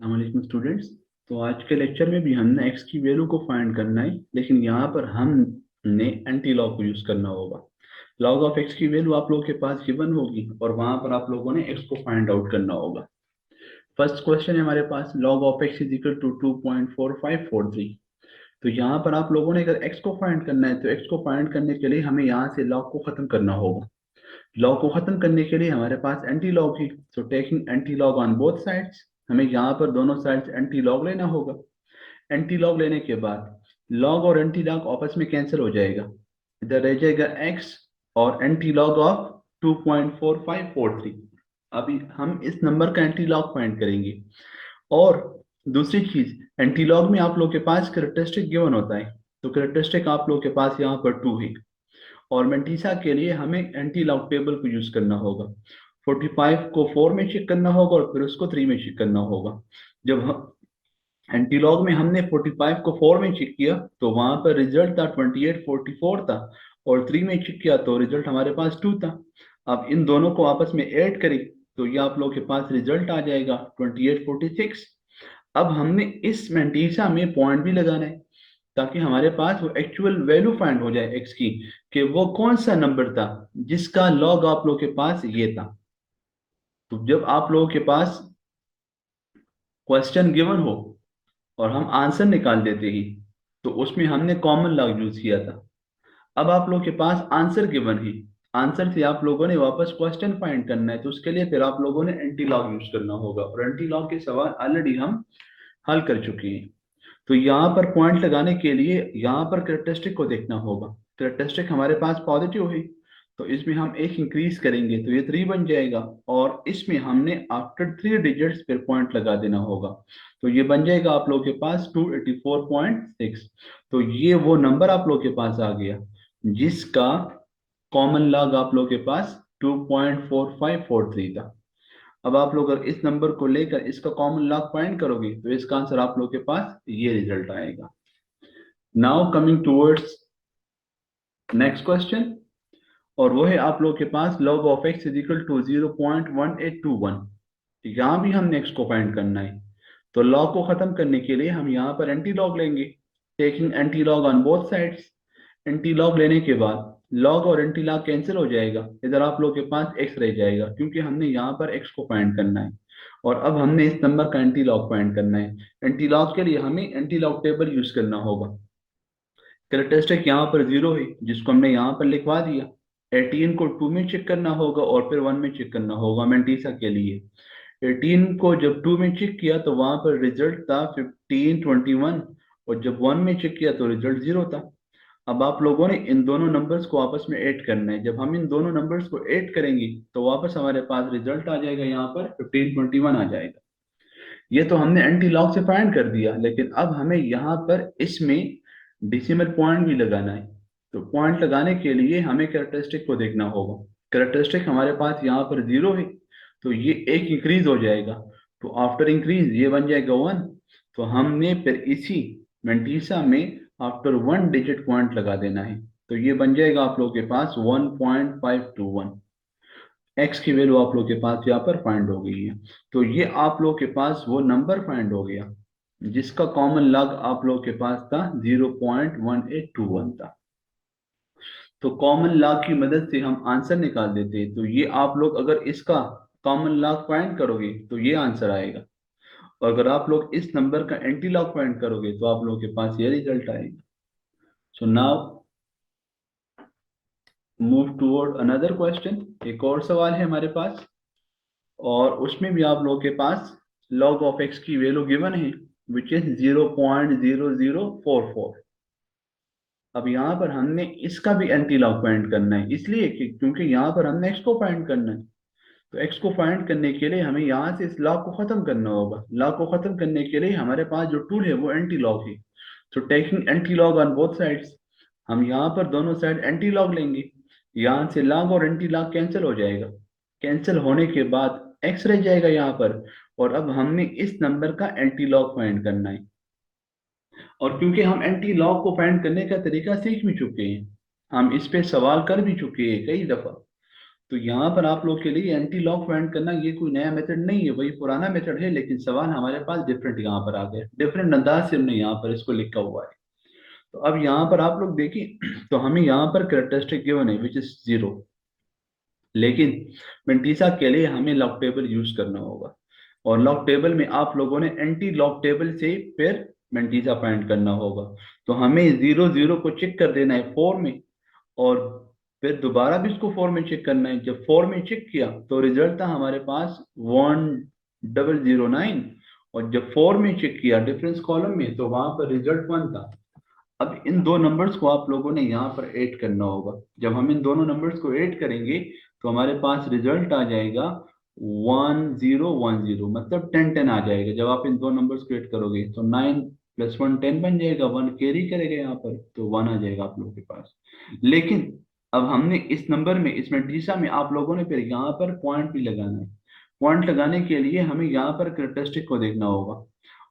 अस्सलाम स्टूडेंट्स। तो आज के लेक्चर में भी हमने एक्स की वैल्यू को फाइंड करना है, लेकिन यहाँ पर हमने एंटी लॉग को यूज करना होगा। लॉग ऑफ एक्स की वैल्यू आप लोगों के पास गिवन होगी और वहां पर आप लोगों ने एक्स को फाइंड आउट करना होगा। फर्स्ट क्वेश्चन है हमारे पास, log of X is equal to 2.4543। तो यहाँ पर आप लोगों ने अगर एक्स को फाइंड करना है तो एक्स को फाइंड करने के लिए हमें यहाँ से लॉग को खत्म करना होगा। लॉग को खत्म करने के लिए हमारे पास एंटी लॉग है, so taking anti log on both sides, हमें यहाँ पर दोनों साइड्स एंटी लॉग लेना होगा। एंटी लॉग लेने के बाद लॉग और एंटी लॉग आपस में कैंसिल हो जाएगा, इधर रह जाएगा एक्स और एंटी लॉग ऑफ 2.4543। अभी हम इस नंबर का एंटी लॉग फाइंड करेंगे। और दूसरी चीज, एंटी लॉग में आप लोग के पास कैरेक्टरिस्टिक गिवन होता है, तो कैरेक्टरिस्टिक आप लोग के पास यहाँ पर 2 है। और मेंटीसा के लिए हमें एंटी लॉग टेबल को यूज करना होगा। 45 को 4 में चेक करना होगा और फिर उसको 3 में चेक करना होगा। जब एंटी लॉग में हमने 45 को 4 में चेक किया तो वहां पर रिजल्ट था 2844 था, और 3 में चेक किया तो रिजल्ट हमारे पास 2 था। अब इन दोनों को आपस में ऐड करें तो ये आप लोग के पास रिजल्ट आ जाएगा 2846। अब हमने इस मेंटीसा में पॉइंट भी लगाना है ताकि हमारे पास वो एक्चुअल वैल्यू फाइंड हो जाए एक्स की, कि वो कौन सा नंबर था जिसका लॉग आप लोग के पास ये था। तो जब आप लोगों के पास क्वेश्चन गिवन हो और हम आंसर निकाल देते ही, तो उसमें हमने कॉमन लॉग यूज किया था। अब आप लोग के पास आंसर गिवन है, आंसर से आप लोगों ने वापस क्वेश्चन फाइंड करना है, तो उसके लिए फिर आप लोगों ने एंटी लॉग यूज करना होगा, और एंटी लॉग के सवाल ऑलरेडी हम हल कर चुके हैं। तो यहाँ पर पॉइंट लगाने के लिए यहाँ पर कैरेक्टरिस्टिक को देखना होगा। कैरेक्टरिस्टिक हमारे पास पॉजिटिव है, तो इसमें हम एक इंक्रीज करेंगे तो ये 3 बन जाएगा, और इसमें हमने आफ्टर 3 डिजिट्स पर पॉइंट लगा देना होगा। तो ये बन जाएगा आप लोग के पास 284.6। तो ये वो नंबर आप लोग के पास आ गया जिसका कॉमन लॉग आप लोग के पास 2.4543 था। अब आप लोग अगर इस नंबर को लेकर इसका कॉमन लॉग फाइंड करोगे तो इसका आंसर आप लोग के पास ये रिजल्ट आएगा। Now coming towards next question, और वो है आप लोग के पास log of x is equal to 0.1821। यहाँ भी हमने x को फाइंड करना है, तो log को खत्म करने के लिए हम यहाँ पर एंटी लॉग लेंगे, taking anti log on both sides. Anti log लेने के बाद लॉग और एंटी लॉग कैंसिल हो जाएगा, इधर आप लोग के पास x रह जाएगा क्योंकि हमने यहाँ पर x को फाइंड करना है। और अब हमने इस नंबर का एंटी लॉग फाइंड करना है। एंटी लॉग के लिए हमें एंटी लॉग टेबल यूज करना होगा। कैरेक्टरिस्टिक यहाँ पर 0 है जिसको हमने यहाँ पर लिखवा दिया। 18 को 2 में चेक करना होगा और फिर 1 में चेक करना होगा मेंटीसा के लिए। 18 को जब 2 में चेक किया तो वहां पर रिजल्ट था 1521, और जब 1 में चेक किया तो रिजल्ट 0 था। अब आप लोगों ने इन दोनों नंबर्स को आपस में ऐड करना है। जब हम इन दोनों नंबर्स को ऐड करेंगे तो वापस हमारे पास रिजल्ट आ जाएगा, यहाँ पर 1521 आ जाएगा। ये तो हमने एंटी लॉग से फाइंड कर दिया, लेकिन अब हमें यहाँ पर इसमें डिसिमल पॉइंट भी लगाना है। तो पॉइंट लगाने के लिए हमें कैरेक्टरिस्टिक को देखना होगा। कैरेक्टरिस्टिक हमारे पास यहाँ पर 0 है, तो ये एक इंक्रीज हो जाएगा, तो आफ्टर इंक्रीज ये बन जाएगा 1। तो हमने फिर इसी मेंटीसा में आफ्टर 1 डिजिट पॉइंट लगा देना है, तो ये बन जाएगा आप लोगों के पास 1.521। एक्स की वैल्यू आप लोग के पास यहाँ पर फाइंड हो गई है। तो ये आप लोग के पास वो नंबर फाइंड हो गया जिसका कॉमन लॉग आप लोग के पास था 0.1821 था। तो कॉमन लॉग की मदद से हम आंसर निकाल देते हैं, तो ये आप लोग अगर इसका कॉमन लॉग फाइंड करोगे तो ये आंसर आएगा, और अगर आप लोग इस नंबर का एंटी लॉग फाइंड करोगे तो आप लोग के पास ये रिजल्ट आएगा। So now move toward another question. एक और सवाल है हमारे पास, और उसमें भी आप लोगों के पास log ऑफ x की वैल्यू गिवन है विच इज 0.0044। अब यहाँ पर हमने इसका भी एंटी लॉग फाइंड करना है, इसलिए कि क्योंकि यहाँ पर हमने x को फाइंड करना है। तो x को फाइंड करने के लिए हमें यहाँ से इस लॉग को खत्म करना होगा। लॉग को खत्म करने के लिए हमारे पास जो टूल है वो एंटी लॉग है। तो taking anti log on both sides, हम यहाँ पर दोनों साइड एंटी लॉग लेंगे। यहाँ से लॉग और एंटी लॉग कैंसिल हो जाएगा। कैंसिल होने के बाद x रह जाएगा यहाँ पर, और अब हमने इस नंबर का एंटी लॉग फाइंड करना है। और क्योंकि हम एंटी लॉग को फाइंड करने का तरीका सीख भी चुके हैं, हम इस पे सवाल कर भी चुके हैं कई दफा, तो यहाँ पर आप लोग के लिए एंटी लॉग फाइंड करना ये कोई नया मेथड नहीं है, वही पुराना मेथड है, लेकिन सवाल हमारे पास डिफरेंट यहाँ पर आ गया, डिफरेंट अंदाज से हमने यहाँ पर इसको लिखा हुआ है। तो अब यहाँ पर आप लोग देखिए, तो हमें यहाँ पर कैरेक्टरिस्टिक गिवन है विच इज 0, लेकिन मेंटीसा के लिए हमें लॉग टेबल यूज करना होगा, और लॉग टेबल में आप लोगों ने एंटी लॉग टेबल से फिर मेंटीसा फाइंड करना होगा। तो हमें 0 0 को चेक कर देना है 4 में, और फिर दोबारा भी इसको 4 में चेक करना है। जब 4 में चेक किया तो रिजल्ट था हमारे पास 1009, और जब 4 में चेक किया डिफरेंस कॉलम में तो वहां पर रिजल्ट 1 था। अब इन दो नंबर्स को आप लोगों ने यहाँ पर ऐड करना होगा। जब हम इन दोनों नंबर्स को ऐड करेंगे तो हमारे पास रिजल्ट आ जाएगा 1010, मतलब 1010 आ जाएगा। जब आप इन दो नंबर्स को ऐड करोगे तो 9 + 1 10 बन जाएगा, 1 कैरी करेगा यहाँ पर, तो 1 आ जाएगा आप लोगों के पास। लेकिन अब हमने इस नंबर में, इस मैट्रिक्स में आप लोगों ने फिर यहाँ पर पॉइंट भी लगाना है। पॉइंट लगाने के लिए हमें यहाँ पर कैरेक्टरिस्टिक को देखना होगा,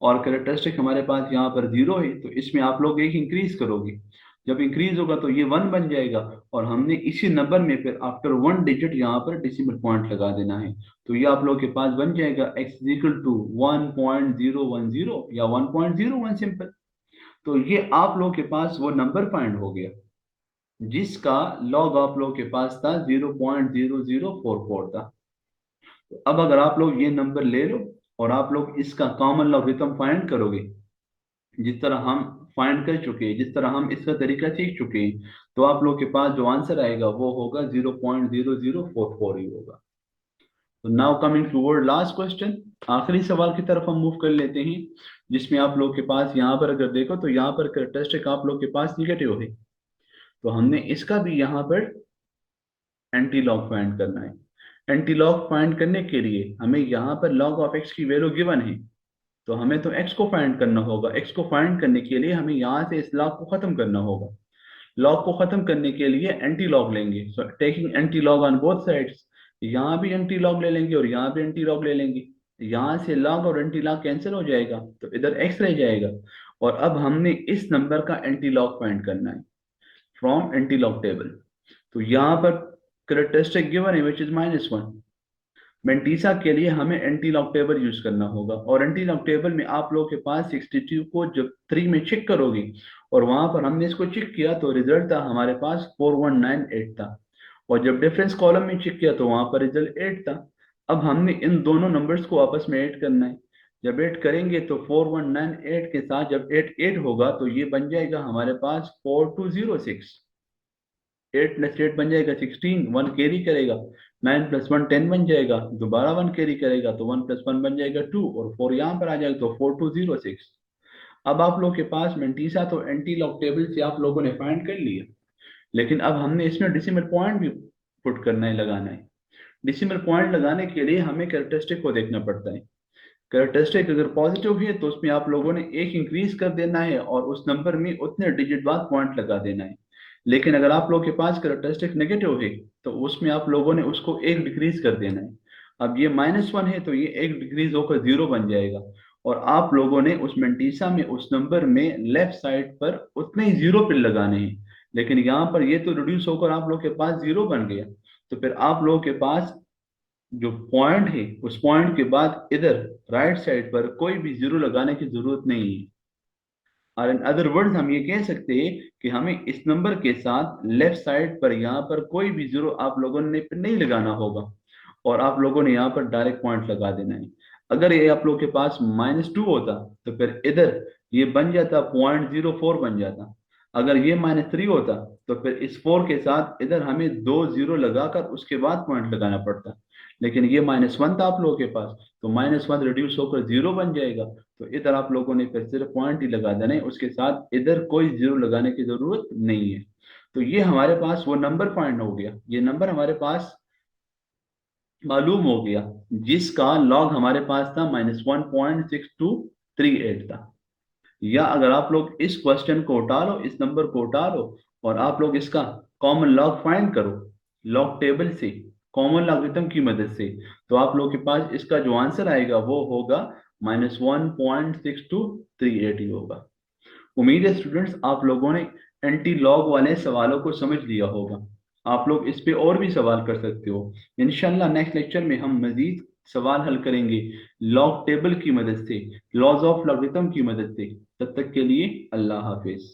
और कैरेक्टरिस्टिक हमारे पास यहाँ पर 0 है, तो इसमें आप लोग एक इंक्रीज करोगे। जब इंक्रीज होगा तो ये 1 बन जाएगा, और हमने इसी नंबर में फिर आफ्टर 1 डिजिट यहाँ पर डेसिमल पॉइंट लगा देना है। तो ये आप लोग के पास बन जाएगा x इक्वल टू 1.010 या 1.01 सिंपल। तो ये आप लोग के पास वो नंबर फाइंड हो गया जिसका लॉग आप लोग के पास था 0.0044 था। तो अब अगर आप लोग ये नंबर ले लो और आप लोग इसका कॉमन लॉगरिथम फाइंड करोगे, जिस तरह हम फाइंड कर चुके हैं, जिस तरह हम इसका तरीका सीख चुके हैं, तो आप लोग के पास जो आंसर आएगा वो होगा 0.0044 ही होगा। तो now coming toward last question, आखिरी सवाल की तरफ हम मूव कर लेते हैं, जिसमें आप लोग के पास यहाँ पर अगर देखो तो यहाँ पर कैरेक्टरिस्टिक आप लोग के पास निगेटिव है, तो हमने इसका भी यहाँ पर एंटी लॉग फाइंड करना है। एंटी लॉग फाइंड करने के लिए हमें यहाँ पर लॉग ऑफ एक्स की वैल्यू गिवन है, तो हमें तो x को फाइंड करना होगा। x को फाइंड करने के लिए हमें यहाँ से इस लॉग को खत्म करना होगा। लॉग को खत्म करने के लिए एंटी लॉग लेंगे, so taking anti log on both sides, यहाँ भी एंटी लॉग ले लेंगे और यहाँ भी एंटी लॉग ले लेंगे। यहाँ से लॉग और एंटी लॉग कैंसिल हो जाएगा, तो इधर x रह जाएगा। और अब हमने इस नंबर का एंटी लॉग फाइंड करना है फ्रॉम एंटी लॉग टेबल। तो यहाँ पर कैरेक्टरिस्टिक गिवन है विच इज -1। मेंटीसा के लिए हमें एंटी लॉग टेबल यूज करना होगा, और एंटी लॉग टेबल में आप लोगों के पास 62 को जब 3 में चेक करोगे, और वहां पर हमने इसको चेक किया तो रिजल्ट था हमारे पास 4198 था, और जब डिफरेंस कॉलम में चेक किया तो वहां पर रिजल्ट 8 था। अब हमने इन दोनों नंबर्स को आपस में ऐड करना है। जब ऐड करेंगे तो 4198 के साथ जब 8 8 होगा तो ये बन जाएगा हमारे पास 4206। 8 + 8 बन जाएगा 16, 1 कैरी करेगा, 9 + 1 10 बन जाएगा, दोबारा 1 कैरी करेगा तो 1 + 1 बन जाएगा 2, और 4 यहाँ पर आ जाएगा तो 4206। अब आप लोग के पास मेंटीसा तो एंटी लॉग टेबल से आप लोगों ने फाइंड कर लिया, लेकिन अब हमने इसमें डेसिमल पॉइंट भी पुट करना है, लगाना है। डेसिमल पॉइंट लगाने के लिए हमें कैरेक्टरिस्टिक को देखना पड़ता है। कैरेक्टरिस्टिक अगर पॉजिटिव है तो उसमें आप लोगों ने एक इंक्रीज कर देना है और उस नंबर में उतने डिजिट बाद पॉइंट लगा देना है। लेकिन अगर आप लोग के पास कैरेक्टरिस्टिक नेगेटिव है तो उसमें आप लोगों ने उसको एक डिक्रीज कर देना है। अब ये -1 है तो ये एक डिक्रीज होकर 0 बन जाएगा, और आप लोगों ने उस मेंटीसा में उस नंबर में लेफ्ट साइड पर उतने ही 0 पिन लगाने हैं। लेकिन यहाँ पर ये तो रिड्यूस होकर आप लोग के पास 0 बन गया, तो फिर आप लोगों के पास जो पॉइंट है उस पॉइंट के बाद इधर राइट साइड पर कोई भी 0 लगाने की जरूरत नहीं है। और इन अदर वर्ड्स हम ये कह सकते हैं कि हमें इस नंबर के साथ लेफ्ट साइड पर यहाँ पर कोई भी 0 आप लोगों ने नहीं लगाना होगा, और आप लोगों ने यहाँ पर डायरेक्ट पॉइंट लगा देना है। अगर ये आप लोग के पास -2 होता तो फिर इधर ये बन जाता 0.04 बन जाता। अगर ये -3 होता तो फिर इस 4 के साथ इधर हमें 2 0 लगाकर उसके बाद पॉइंट लगाना पड़ता। लेकिन ये -1 था आप लोगों के पास, तो -1 रिड्यूस होकर 0 बन जाएगा। तो इधर आप लोगों ने फिर सिर्फ पॉइंट ही लगा देना है, उसके साथ इधर कोई 0 लगाने की जरूरत नहीं है। तो ये हमारे पास वो नंबर फाइंड हो गया, ये नंबर हमारे पास मालूम हो गया जिसका लॉग हमारे पास था -1.6238 था। या अगर आप लोग इस क्वेश्चन को उठा लो, इस नंबर को उठा लो और आप लोग इसका कॉमन लॉग फाइंड करो लॉग टेबल से, कॉमन लॉगरिथम की मदद से, तो आप लोग के पास इसका जो आंसर आएगा वो होगा -1.6238 ही होगा। उम्मीद है स्टूडेंट्स आप लोगों ने एंटी लॉग वाले सवालों को समझ लिया होगा। आप लोग इस पे और भी सवाल कर सकते हो। इंशाल्लाह नेक्स्ट लेक्चर में हम मजीद सवाल हल करेंगे लॉग टेबल की मदद से, लॉज ऑफ लॉगरिथम की मदद से। तब तक के लिए अल्लाह हाफिज।